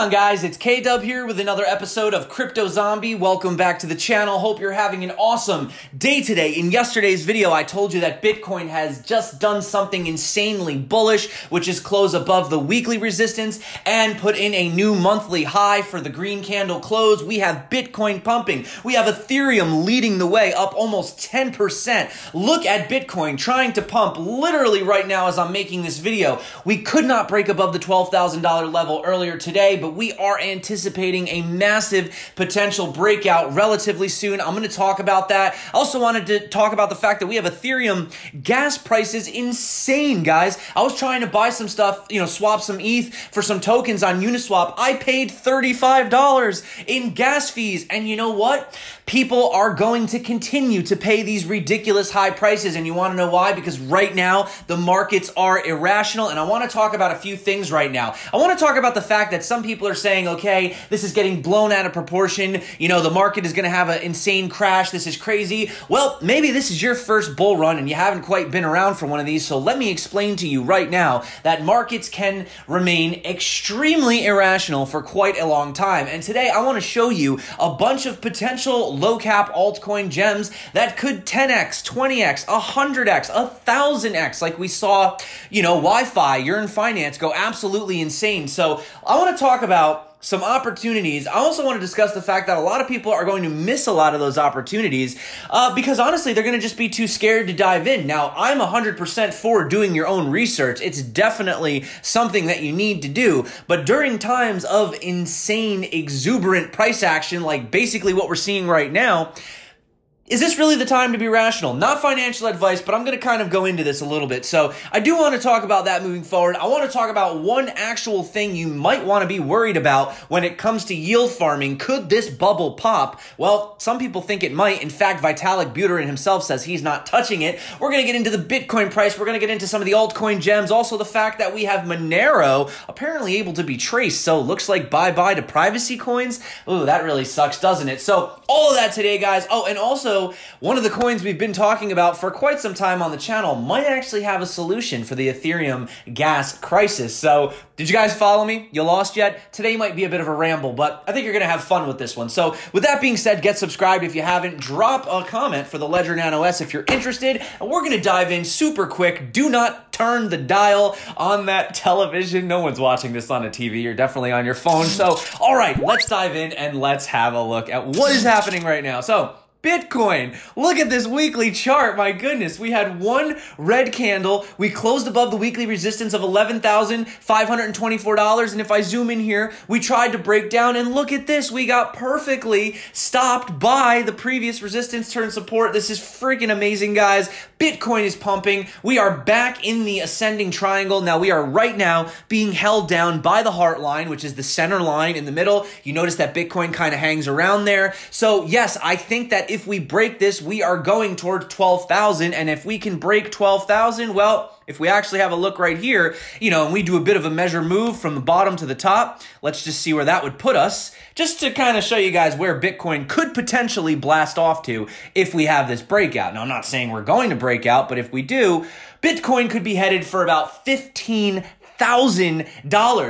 on, guys? It's K-Dub here with another episode of CryptoZombie. Welcome back to the channel. Hope you're having an awesome day today. In yesterday's video, I told you that Bitcoin has just done something insanely bullish, which is close above the weekly resistance and put in a new monthly high for the green candle close. We have Bitcoin pumping. We have Ethereum leading the way, up almost 10%. Look at Bitcoin trying to pump literally right now as I'm making this video. We could not break above the $12,000 level earlier today, but we are anticipating a massive potential breakout relatively soon. I'm going to talk about that. I also wanted to talk about the fact that we have Ethereum gas prices insane, guys. I was trying to buy some stuff, swap some ETH for some tokens on Uniswap. I paid $35 in gas fees. And you know what? People are going to continue to pay these ridiculous high prices. And you want to know why? Because right now the markets are irrational. And I want to talk about a few things right now. I want to talk about the fact that some people are saying, okay, this is getting blown out of proportion. The market is going to have an insane crash. This is crazy. Well, maybe this is your first bull run and you haven't quite been around for one of these. So let me explain to you right now that markets can remain extremely irrational for quite a long time. And today I want to show you a bunch of potential low cap altcoin gems that could 10x, 20x, 100x, 1000x, like we saw, Wi-Fi, you're in finance, go absolutely insane. So I want to talk about some opportunities. I also want to discuss the fact that a lot of people are going to miss a lot of those opportunities because honestly, they're going to just be too scared to dive in. Now, I'm 100% for doing your own research. It's definitely something that you need to do. But during times of insane, exuberant price action, like basically what we're seeing right now, is this really the time to be rational? Not financial advice, but I'm going to kind of go into this a little bit. So I do want to talk about that moving forward. I want to talk about one actual thing you might want to be worried about when it comes to yield farming. Could this bubble pop? Well, some people think it might. In fact, Vitalik Buterin himself says he's not touching it. We're going to get into the Bitcoin price. We're going to get into some of the altcoin gems. Also, the fact that we have Monero apparently able to be traced. So looks like bye-bye to privacy coins. Ooh, that really sucks, doesn't it? So all of that today, guys. Oh, and also, one of the coins we've been talking about for quite some time on the channel might actually have a solution for the Ethereum gas crisis. So, did you guys follow me? You lost yet? Today might be a bit of a ramble, but I think you're going to have fun with this one. So, with that being said, get subscribed if you haven't. Drop a comment for the Ledger Nano S if you're interested. And we're going to dive in super quick. Do not turn the dial on that television. No one's watching this on a TV. You're definitely on your phone. So, all right, let's dive in and let's have a look at what is happening right now. So, Bitcoin, look at this weekly chart. My goodness, we had one red candle. We closed above the weekly resistance of $11,524. And if I zoom in here, we tried to break down and look at this. We got perfectly stopped by the previous resistance turn support. This is freaking amazing, guys. Bitcoin is pumping. We are back in the ascending triangle. Now we are right now being held down by the heart line, which is the center line in the middle. You notice that Bitcoin kind of hangs around there. So yes, I think that if we break this, we are going toward 12,000. And if we can break 12,000, well, if we actually have a look right here, and we do a bit of a measure move from the bottom to the top, let's just see where that would put us, just to kind of show you guys where Bitcoin could potentially blast off to if we have this breakout. Now, I'm not saying we're going to break out, but if we do, Bitcoin could be headed for about $15,000.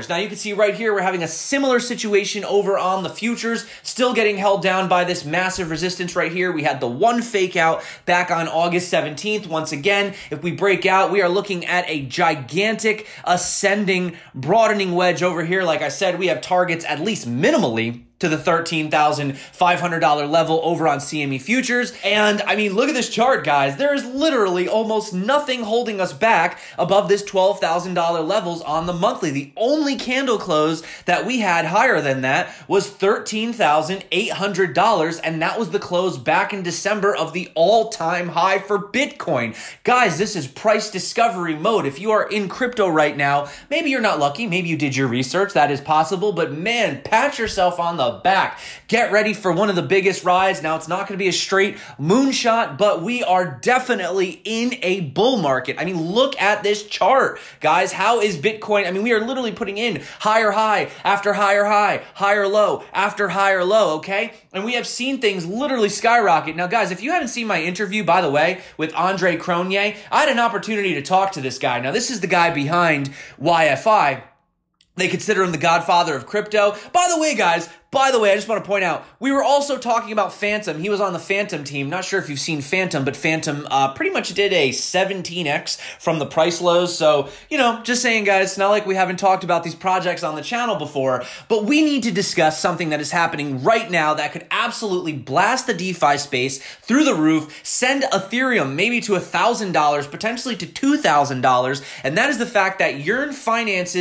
Now you can see right here, we're having a similar situation over on the futures, still getting held down by this massive resistance right here. We had the one fake out back on August 17th. Once again, if we break out, we are looking at a gigantic ascending, broadening wedge over here. Like I said, we have targets at least minimally to the $13,500 level over on CME futures. And I mean, look at this chart, guys. There is literally almost nothing holding us back above this $12,000 levels on the monthly. The only candle close that we had higher than that was $13,800, and that was the close back in December of the all-time high for Bitcoin. Guys, this is price discovery mode. If you are in crypto right now, maybe you're not lucky, maybe you did your research, that is possible, but man, pat yourself on the back. Get ready for one of the biggest rides. Now, it's not going to be a straight moonshot, but we are definitely in a bull market. I mean, look at this chart, guys. How is Bitcoin? I mean, we are literally putting in higher high after higher high, higher low after higher low, okay? And we have seen things literally skyrocket. Now, guys, if you haven't seen my interview, by the way, with Andre Cronje, I had an opportunity to talk to this guy. Now, this is the guy behind YFI. They consider him the godfather of crypto. By the way, guys, I just want to point out, we were also talking about Phantom. He was on the Phantom team. Not sure if you've seen Phantom, but Phantom pretty much did a 17x from the price lows. So, just saying, guys, it's not like we haven't talked about these projects on the channel before, but we need to discuss something that is happening right now that could absolutely blast the DeFi space through the roof, send Ethereum maybe to $1,000, potentially to $2,000, and that is the fact that Yearn Finance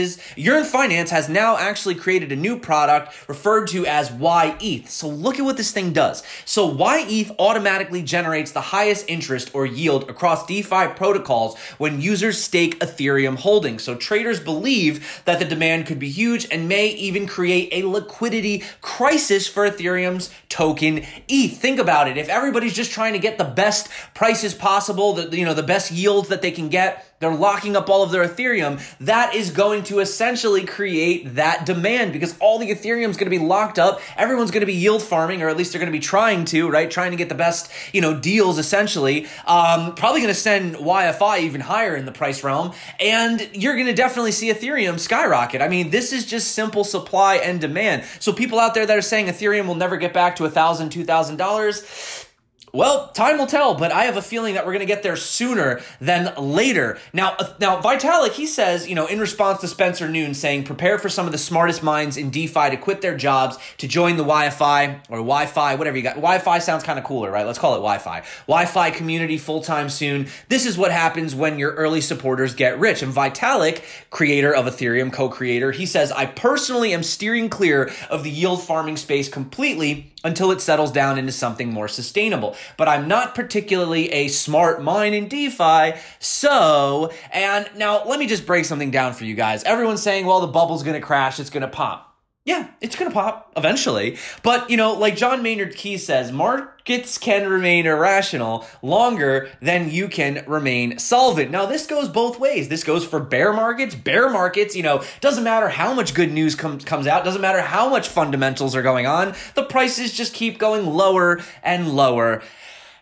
has now actually created a new product referred to as YETH. So look at what this thing does. So YETH automatically generates the highest interest or yield across DeFi protocols when users stake Ethereum holdings. So traders believe that the demand could be huge and may even create a liquidity crisis for Ethereum's token ETH. Think about it. If everybody's just trying to get the best prices possible, the best yields that they can get, they're locking up all of their Ethereum, that is going to essentially create that demand because all the Ethereum is going to be locked up. Everyone's going to be yield farming, or at least they're going to be trying to, right? Trying to get the best, deals essentially. Probably going to send YFI even higher in the price realm. And you're going to definitely see Ethereum skyrocket. I mean, this is just simple supply and demand. So people out there that are saying Ethereum will never get back to $1,000, $2,000, well, time will tell, but I have a feeling that we're going to get there sooner than later. Now, Vitalik, he says, in response to Spencer Noon saying, prepare for some of the smartest minds in DeFi to quit their jobs to join the Wi-Fi or Wi-Fi, whatever you got. Wi-Fi sounds kind of cooler, right? Let's call it Wi-Fi. Wi-Fi community full-time soon. This is what happens when your early supporters get rich. And Vitalik, creator of Ethereum, co-creator, he says, I personally am steering clear of the yield farming space completely until it settles down into something more sustainable. But I'm not particularly a smart mind in DeFi, and now let me just break something down for you guys. Everyone's saying, well, the bubble's going to crash, it's going to pop. Yeah, it's going to pop eventually. But, like John Maynard Keynes says, markets can remain irrational longer than you can remain solvent. Now, this goes both ways. This goes for bear markets. Bear markets, doesn't matter how much good news comes out, doesn't matter how much fundamentals are going on, the prices just keep going lower and lower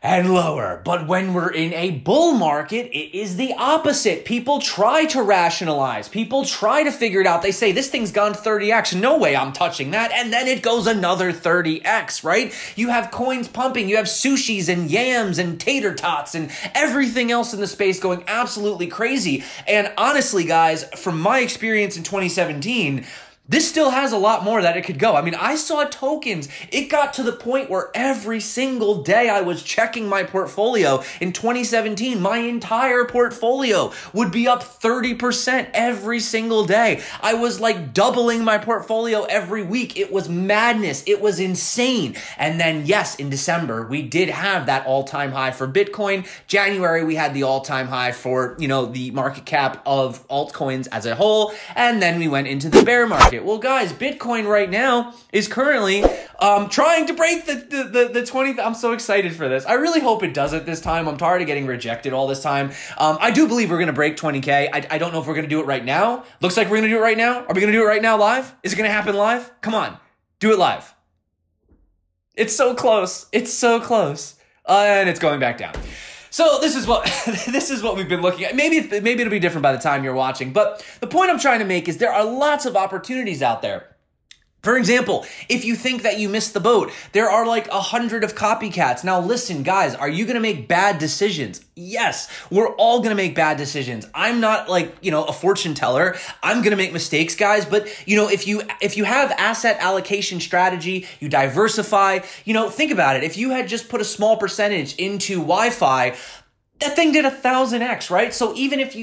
and lower. But when we're in a bull market, it is the opposite. People try to rationalize. People try to figure it out. They say, this thing's gone 30x. No way I'm touching that. And then it goes another 30x, right? You have coins pumping. You have sushis and yams and tater tots and everything else in the space going absolutely crazy. And honestly, guys, from my experience in 2017, this still has a lot more that it could go. I mean, I saw tokens. It got to the point where every single day I was checking my portfolio. In 2017, my entire portfolio would be up 30% every single day. I was like doubling my portfolio every week. It was madness. It was insane. And then, yes, in December, we did have that all-time high for Bitcoin. January, we had the all-time high for, the market cap of altcoins as a whole. And then we went into the bear market. Well, guys, Bitcoin right now is currently trying to break the 20. I'm so excited for this. I really hope it does it this time. I'm tired of getting rejected all this time. I do believe we're going to break 20K. I don't know if we're going to do it right now. Looks like we're going to do it right now. Are we going to do it right now live? Is it going to happen live? Come on, do it live. It's so close. It's so close. And it's going back down. So this is what we've been looking at. Maybe it'll be different by the time you're watching. But the point I'm trying to make is there are lots of opportunities out there. For example, if you think that you missed the boat, there are like 100 of copycats. Now listen, guys, are you going to make bad decisions? Yes, we're all going to make bad decisions. I'm not like, a fortune teller. I'm going to make mistakes, guys. But, if you have asset allocation strategy, you diversify, think about it. If you had just put a small percentage into Wi-Fi, that thing did 1,000x, right? So even if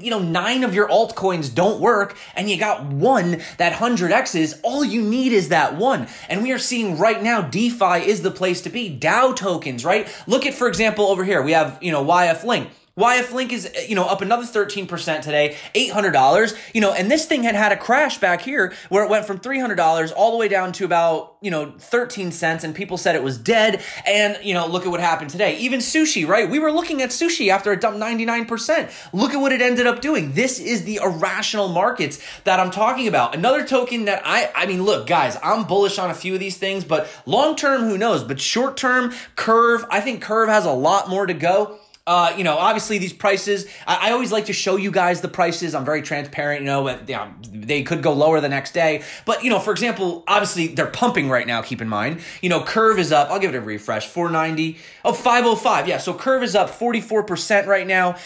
9 of your altcoins don't work and you got one that 100x's, all you need is that one. And we are seeing right now DeFi is the place to be. DAO tokens, right? Look at, for example, over here, we have, YF Link. YF Link is, up another 13% today, $800, and this thing had a crash back here where it went from $300 all the way down to about, 13 cents, and people said it was dead. And, look at what happened today. Even sushi, right? We were looking at sushi after it dumped 99%. Look at what it ended up doing. This is the irrational markets that I'm talking about. Another token that I mean, look, guys, I'm bullish on a few of these things, but long term, who knows? But short term, Curve, I think Curve has a lot more to go. Obviously these prices, I always like to show you guys the prices. I'm very transparent, they could go lower the next day. But, for example, obviously they're pumping right now, keep in mind. Curve is up, I'll give it a refresh, 490, 505. Yeah, so Curve is up 44% right now.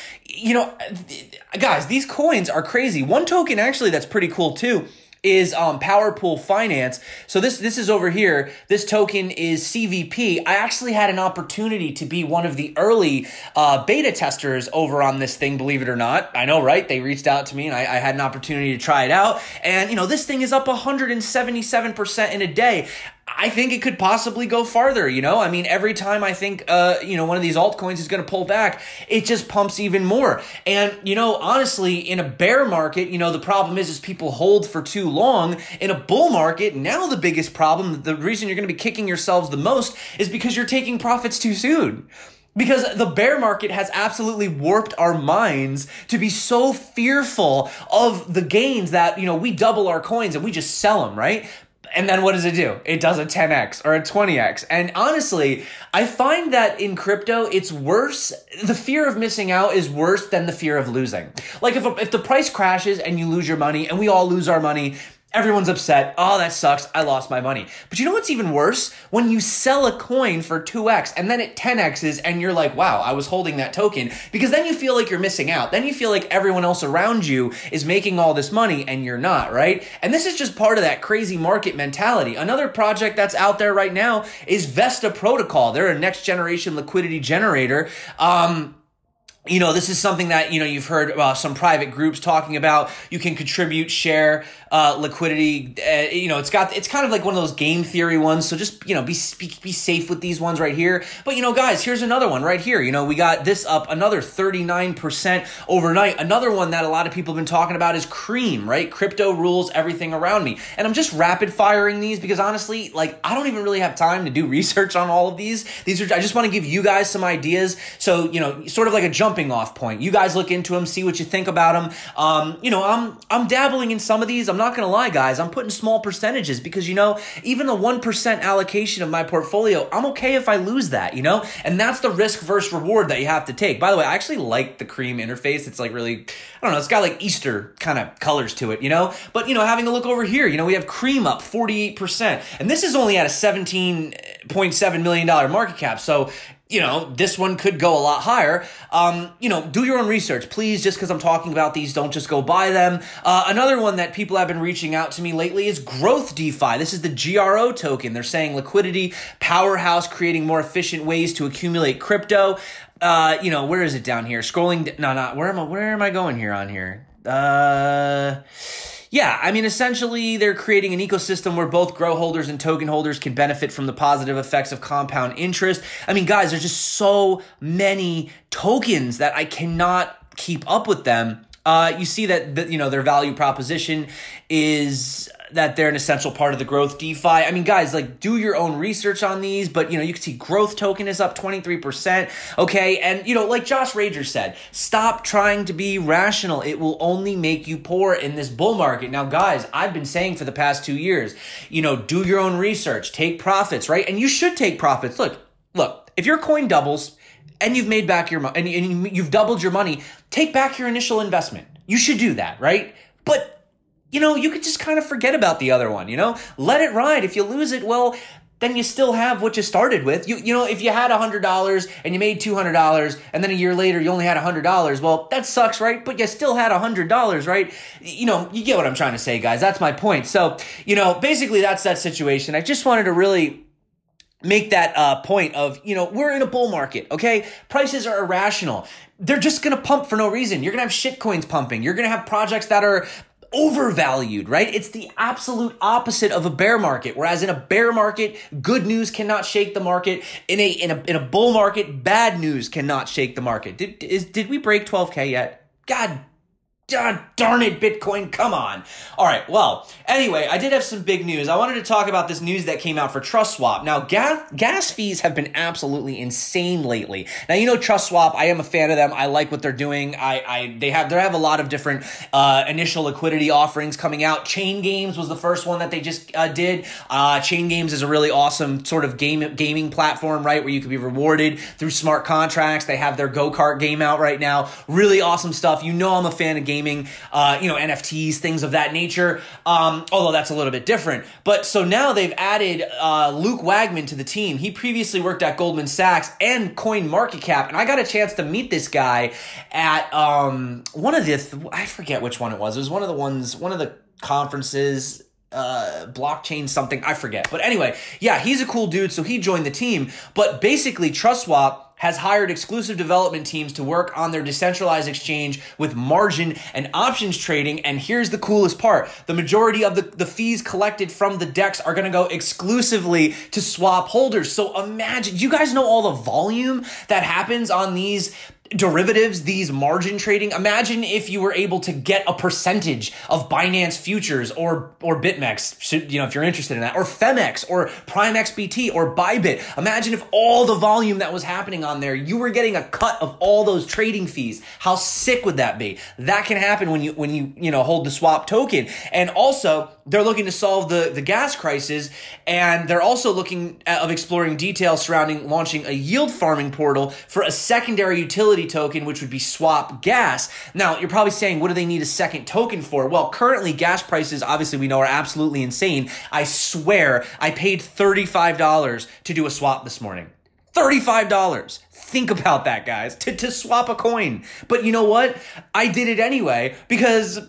Guys, these coins are crazy. One token actually that's pretty cool too is Powerpool Finance. So this is over here. This token is CVP. I actually had an opportunity to be one of the early beta testers over on this thing, believe it or not. I know, right? They reached out to me and I had an opportunity to try it out. And, this thing is up 177% in a day. I think it could possibly go farther, every time I think, one of these altcoins is going to pull back, it just pumps even more. And, honestly, in a bear market, the problem is people hold for too long. In a bull market, now the biggest problem, the reason you're going to be kicking yourselves the most is because you're taking profits too soon. Because the bear market has absolutely warped our minds to be so fearful of the gains that, we double our coins and we just sell them, right? And then what does it do? It does a 10x or a 20x. And honestly, I find that in crypto, it's worse. The fear of missing out is worse than the fear of losing. Like if the price crashes and you lose your money and we all lose our money, everyone's upset. Oh, that sucks. I lost my money. But you know what's even worse? When you sell a coin for 2x and then it 10x's and you're like, wow, I was holding that token. Because then you feel like you're missing out. Then you feel like everyone else around you is making all this money and you're not, right? And this is just part of that crazy market mentality. Another project that's out there right now is Vesta Protocol. They're a next generation liquidity generator. This is something that, you've heard some private groups talking about. You can contribute, share liquidity. It's kind of like one of those game theory ones. So just, be safe with these ones right here. But, guys, here's another one right here. We got this up another 39% overnight. Another one that a lot of people have been talking about is Cream, right? Crypto rules everything around me. And I'm just rapid firing these because honestly, I don't even really have time to do research on all of these. I just want to give you guys some ideas. So, sort of like a jumping off point. You guys look into them, see what you think about them. I'm dabbling in some of these. I'm not going to lie, guys. I'm putting small percentages because, even the 1% allocation of my portfolio, I'm okay if I lose that, and that's the risk versus reward that you have to take. By the way, I actually like the Cream interface. It's like really, I don't know, it's got like Easter kind of colors to it, but, having a look over here, we have Cream up 48%, and this is only at a $17.7 million market cap. So, this one could go a lot higher. Do your own research, please. Just because I'm talking about these, don't just go buy them. Another one that people have been reaching out to me lately is Growth DeFi. This is the GRO token. They're saying liquidity powerhouse, creating more efficient ways to accumulate crypto. Where is it down here? Scrolling. Where am I going here on here? Yeah, essentially they're creating an ecosystem where both grow holders and token holders can benefit from the positive effects of compound interest. Guys, there's just so many tokens that I cannot keep up with them. You see that their value proposition is that they're an essential part of the growth DeFi. Guys, do your own research on these, but, you can see growth token is up 23%, okay? And, like Josh Rager said, stop trying to be rational. It will only make you poor in this bull market. Now, guys, I've been saying for the past 2 years, do your own research, take profits, right? And you should take profits. Look, if your coin doubles and you've made back your money and you've doubled your money, take back your initial investment. You should do that, right? But you could just kind of forget about the other one, let it ride. If you lose it, well, then you still have what you started with. If you had $100 and you made $200 and then a year later you only had $100, well, that sucks, right? But you still had $100, right? You get what I'm trying to say, guys. That's my point. So, basically that's that situation. I just wanted to really make that point of, we're in a bull market, okay? Prices are irrational. They're just going to pump for no reason. You're going to have shit coins pumping. You're going to have projects that are overvalued, right? It's the absolute opposite of a bear market. Whereas in a bear market, good news cannot shake the market. In a bull market, bad news cannot shake the market. Did we break 12K yet? God Darn it, Bitcoin, come on. All right, well, anyway, I did have some big news. I wanted to talk about this news that came out for TrustSwap. Now, gas fees have been absolutely insane lately. Now, you know TrustSwap, I am a fan of them. I like what they're doing. They have a lot of different initial liquidity offerings coming out. Chain Games was the first one that they just did. Chain Games is a really awesome sort of gaming platform, right, where you can be rewarded through smart contracts. They have their go-kart game out right now. Really awesome stuff. You know I'm a fan of gaming, NFTs, things of that nature, although that's a little bit different. But so now they've added Luke Wagman to the team. He previously worked at Goldman Sachs and CoinMarketCap, and I got a chance to meet this guy at one of the, I forget which one it was. It was one of the conferences, blockchain something, I forget. But anyway, yeah, he's a cool dude, so he joined the team. But basically, TrustSwap has hired exclusive development teams to work on their decentralized exchange with margin and options trading. And here's the coolest part. The majority of the fees collected from the DEX are going to go exclusively to swap holders. So imagine, you guys know all the volume that happens on these derivatives, these margin trading. Imagine if you were able to get a percentage of Binance futures or BitMEX, if you're interested in that, or Femex or Prime XBT or Bybit. Imagine if all the volume that was happening on there, you were getting a cut of all those trading fees. How sick would that be? That can happen when you hold the swap token. And also, they're looking to solve the gas crisis, and they're also looking of exploring details surrounding launching a yield farming portal for a secondary utility token, which would be Swap Gas. Now, you're probably saying, what do they need a second token for? Well, currently gas prices, obviously we know, are absolutely insane. I swear I paid $35 to do a swap this morning. $35. Think about that, guys, to swap a coin. But you know what? I did it anyway because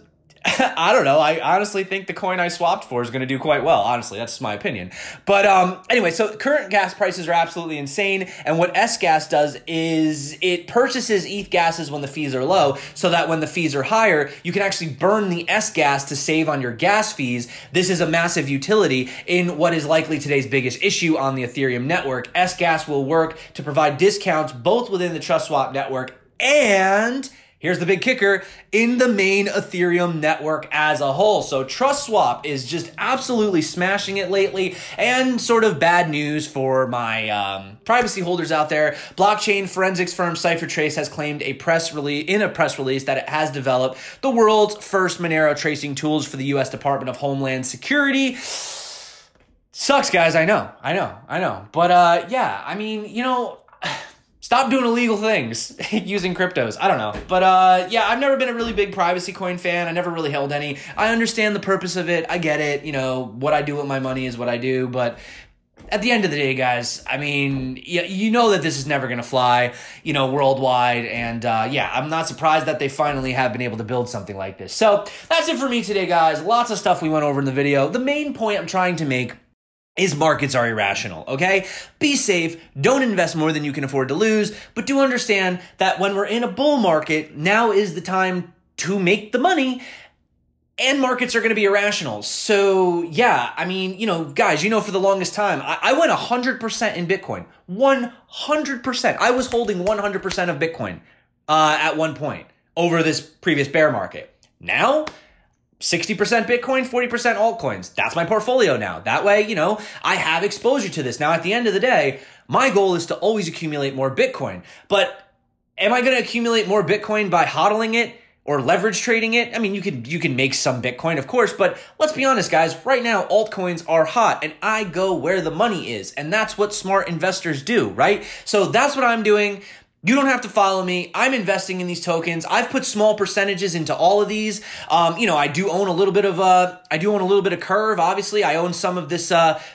I don't know. I honestly think the coin I swapped for is going to do quite well. Honestly, that's my opinion. But anyway, so current gas prices are absolutely insane. And what S-Gas does is it purchases ETH gases when the fees are low, so that when the fees are higher, you can actually burn the S-Gas to save on your gas fees. This is a massive utility in what is likely today's biggest issue on the Ethereum network. S-Gas will work to provide discounts both within the TrustSwap network and, here's the big kicker, in the main Ethereum network as a whole. So TrustSwap is just absolutely smashing it lately, and sort of bad news for my privacy holders out there. Blockchain forensics firm CipherTrace has claimed in a press release that it has developed the world's first Monero tracing tools for the U.S. Department of Homeland Security. Sucks, guys. I know. But yeah, I mean, stop doing illegal things using cryptos. I don't know. But yeah, I've never been a really big privacy coin fan. I never really held any. I understand the purpose of it. I get it. What I do with my money is what I do. But at the end of the day, guys, I mean, you know that this is never going to fly, worldwide. And yeah, I'm not surprised that they finally have been able to build something like this. So that's it for me today, guys. Lots of stuff we went over in the video. The main point I'm trying to make is markets are irrational, okay? Be safe, don't invest more than you can afford to lose, but do understand that when we're in a bull market, now is the time to make the money, and markets are going to be irrational. So yeah, I mean, guys, for the longest time, I went 100% in Bitcoin. 100%. I was holding 100% of Bitcoin at one point over this previous bear market. Now, 60% Bitcoin, 40% altcoins. That's my portfolio now. That way, I have exposure to this. Now, at the end of the day, my goal is to always accumulate more Bitcoin. But am I going to accumulate more Bitcoin by hodling it or leverage trading it? I mean, you can make some Bitcoin, of course, but let's be honest, guys. Right now, altcoins are hot, and I go where the money is, and that's what smart investors do, right? So that's what I'm doing. You don't have to follow me. I'm investing in these tokens. I've put small percentages into all of these. I do own a little bit of Curve. Obviously, I own some of this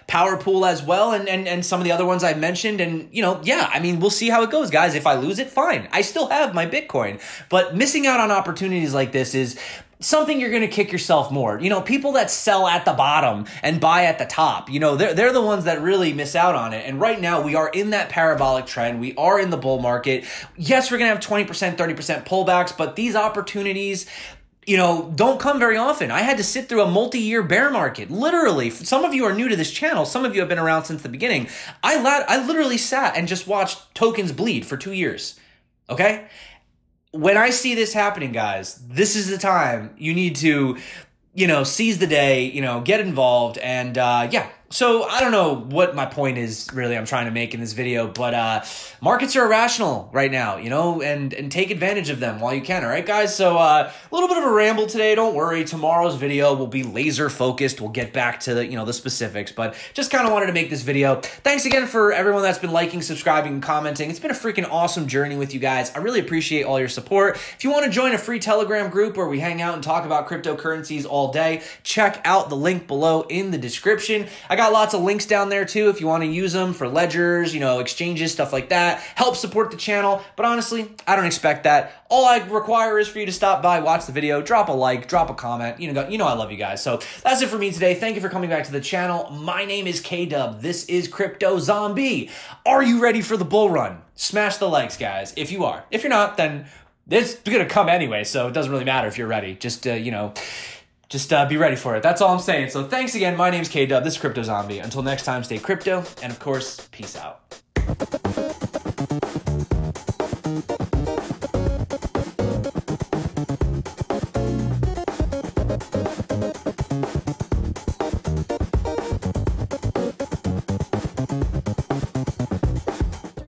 Power Pool as well, and some of the other ones I've mentioned. And yeah, I mean, we'll see how it goes, guys. If I lose it, fine. I still have my Bitcoin. But missing out on opportunities like this is something you're going to kick yourself more. People that sell at the bottom and buy at the top, they're the ones that really miss out on it. And right now we are in that parabolic trend. We are in the bull market. Yes, we're going to have 20%, 30% pullbacks, but these opportunities, don't come very often. I had to sit through a multi-year bear market. Literally, some of you are new to this channel. Some of you have been around since the beginning. I literally sat and just watched tokens bleed for 2 years. Okay? when I see this happening, guys, this is the time you need to, seize the day, get involved. And yeah, so I don't know what my point is really I'm trying to make in this video, but markets are irrational right now, and take advantage of them while you can. All right, guys. So a little bit of a ramble today. Don't worry. Tomorrow's video will be laser focused. We'll get back to the specifics, but just kind of wanted to make this video. Thanks again for everyone that's been liking, subscribing, and commenting. It's been a freaking awesome journey with you guys. I really appreciate all your support. If you want to join a free Telegram group where we hang out and talk about cryptocurrencies all day, check out the link below in the description. I got lots of links down there too if you want to use them for ledgers, exchanges, stuff like that. Help support the channel, but honestly, I don't expect that. All I require is for you to stop by, watch the video, drop a like, drop a comment. I love you guys. So that's it for me today. Thank you for coming back to the channel. My name is K-Dub. This is CryptoZombie. Are you ready for the bull run? Smash the likes, guys, if you are. If you're not, then it's going to come anyway, so it doesn't really matter if you're ready. Just be ready for it. That's all I'm saying. So thanks again. My name's K-Dub. This is CryptoZombie. Until next time, stay crypto. And of course, peace out.